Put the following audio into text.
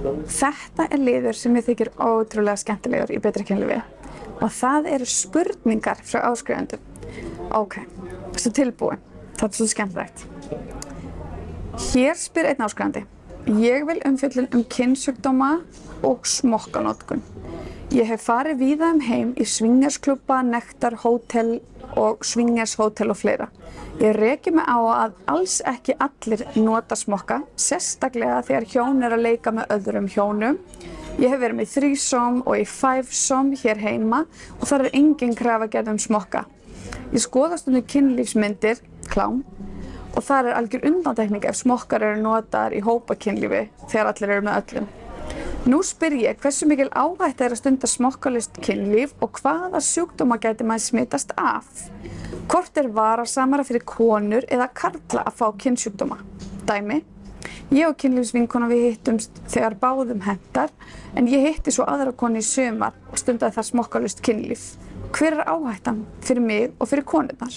Þetta liður sem ég þykir ótrúlega skemmtilegur í betra kynlífi og það eru spurningar frá áskrifendum. Ok, þessu tilbúin. Það er svo skemmtilegt. Hér spyr einn áskrifandi. Ég vil umfjöllun kynsjúkdóma og smokkanotkun. Ég hef farið víða heim í swingersklúbba, nektar, hótel og swingershótel og fleira. Ég reki mig á að alls ekki allir nota smokka, sérstaklega þegar hjón að leika með öðrum hjónum. Ég hef verið með threesome og í fivesome hér heima og þar engin krafa gerð smokka. Ég skoða stundum kynlífsmyndir, klám, og þar algjör undantekning ef smokkar eru notaðar í hópakynlífi þegar allir eru með öllum. Nú spyr ég hversu mikil áhætta að stunda smokkalaust kynlíf og hvaða sjúkdóma gæti maður smitast af? Hvort varasamara fyrir konur eða karla að fá kynsjúkdóma? Dæmi. Ég og kynlífsvinkona við hittumst þegar báðum hentar en ég hitti svo aðra konu í sumar og stundaði þar smokkalaust kynlíf. Hver áhættan fyrir mig og fyrir konurnar?